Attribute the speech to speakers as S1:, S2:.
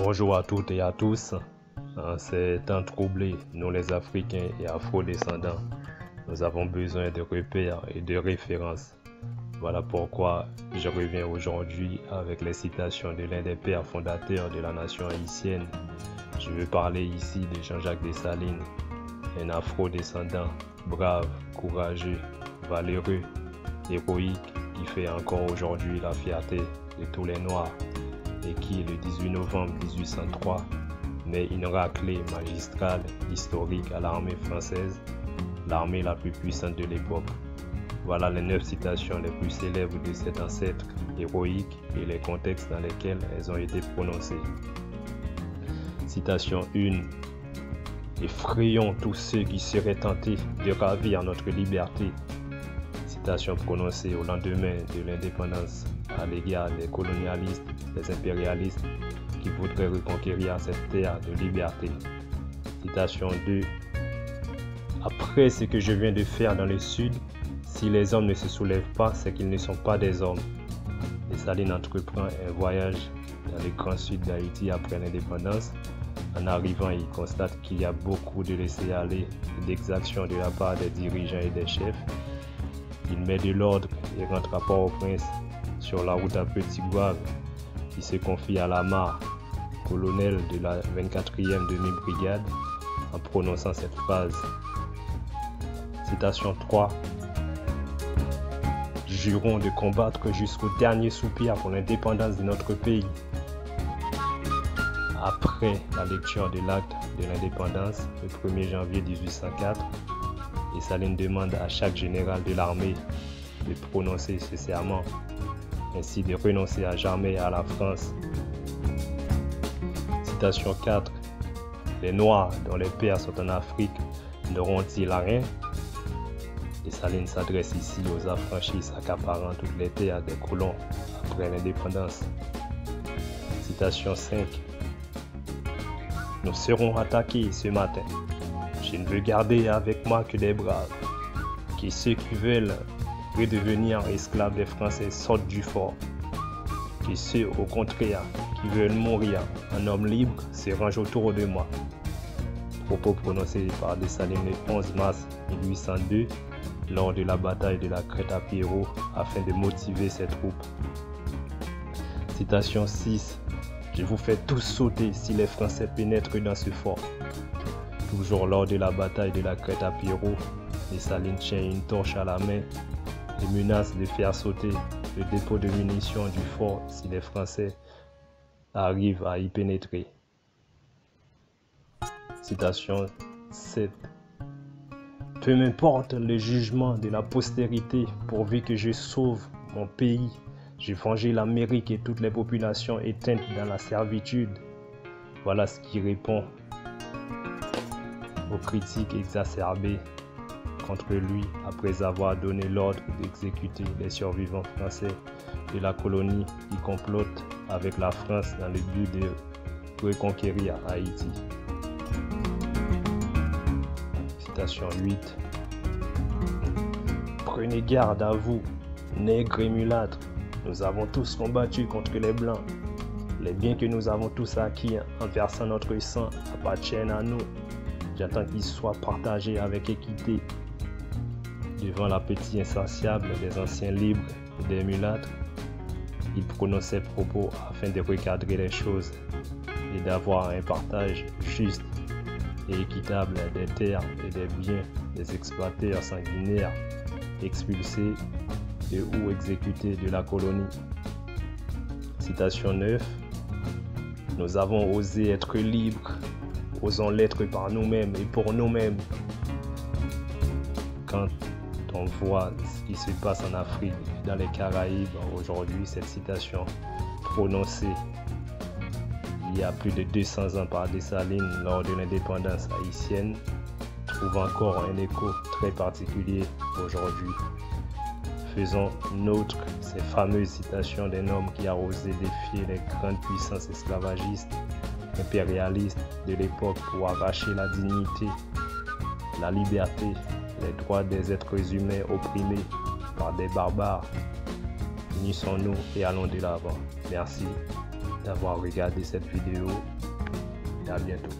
S1: Bonjour à toutes et à tous. En ces temps troublés, nous les Africains et Afro-descendants, nous avons besoin de repères et de références. Voilà pourquoi je reviens aujourd'hui avec les citations de l'un des pères fondateurs de la nation haïtienne. Je veux parler ici de Jean-Jacques Dessalines, un Afro-descendant brave, courageux, valeureux, héroïque, qui fait encore aujourd'hui la fierté de tous les Noirs et qui, le 18 novembre 1803, met une raclée magistrale historique à l'armée française, l'armée la plus puissante de l'époque. Voilà les 9 citations les plus célèbres de cet ancêtre héroïque et les contextes dans lesquels elles ont été prononcées. Citation 1. Effrayons tous ceux qui seraient tentés de ravir notre liberté. Citation prononcée au lendemain de l'indépendance à l'égard des colonialistes, des impérialistes qui voudraient reconquérir cette terre de liberté. Citation 2. Après ce que je viens de faire dans le sud, si les hommes ne se soulèvent pas, c'est qu'ils ne sont pas des hommes. Dessalines entreprend un voyage dans le grand sud d'Haïti après l'indépendance. En arrivant, il constate qu'il y a beaucoup de laisser-aller et d'exactions de la part des dirigeants et des chefs. Il met de l'ordre et rentre à Port-au-Prince sur la route à Petit-Goâve. Il se confie à Lamar, colonel de la 24e demi-brigade, en prononçant cette phrase. Citation 3. Jurons de combattre jusqu'au dernier soupir pour l'indépendance de notre pays. Après la lecture de l'acte de l'indépendance, le 1er janvier 1804, Dessalines demande à chaque général de l'armée de prononcer ce serment, ainsi de renoncer à jamais à la France. Citation 4. Les Noirs dont les pères sont en Afrique n'auront-ils rien? Dessalines s'adresse ici aux affranchis s'accaparant toutes les terres des colons après l'indépendance. Citation 5. Nous serons attaqués ce matin. Je ne veux garder avec moi que des braves. Que ceux qui veulent redevenir esclaves des Français sortent du fort. Que ceux, au contraire, qui veulent mourir en homme libre se rangent autour de moi. Propos prononcés par Dessalines le 11 mars 1802 lors de la bataille de la Crête à Pierrot afin de motiver ses troupes. Citation 6. Je vous fais tous sauter si les Français pénètrent dans ce fort. Toujours lors de la bataille de la Crête à Pierrot, Dessalines tient une torche à la main et menace de faire sauter le dépôt de munitions du fort si les Français arrivent à y pénétrer. Citation 7. Peu m'importe le jugement de la postérité, pourvu que je sauve mon pays. J'ai vengé l'Amérique et toutes les populations éteintes dans la servitude. Voilà ce qui répond aux critiques exacerbées contre lui après avoir donné l'ordre d'exécuter les survivants français de la colonie qui complotent avec la France dans le but de reconquérir Haïti. Citation 8. Prenez garde à vous, nègres et mulâtres. Nous avons tous combattu contre les Blancs. Les biens que nous avons tous acquis en versant notre sang appartiennent à nous. J'attends qu'ils soient partagés avec équité. Devant l'appétit insatiable des anciens libres et des mulâtres, il prononce ses propos afin de recadrer les choses et d'avoir un partage juste et équitable des terres et des biens des exploiteurs sanguinaires expulsés et ou exécutés de la colonie. Citation 9. Nous avons osé être libres, osons l'être par nous-mêmes et pour nous-mêmes. Quand on voit ce qui se passe en Afrique, dans les Caraïbes aujourd'hui, cette citation prononcée il y a plus de 200 ans par Dessalines lors de l'indépendance haïtienne trouve encore un écho très particulier aujourd'hui. Faisons nôtres ces fameuses citations d'un homme qui a osé défier les grandes puissances esclavagistes, impérialistes de l'époque pour arracher la dignité, la liberté, les droits des êtres humains opprimés par des barbares. Unissons-nous et allons de l'avant. Merci. d'avoir regardé cette vidéo et à bientôt.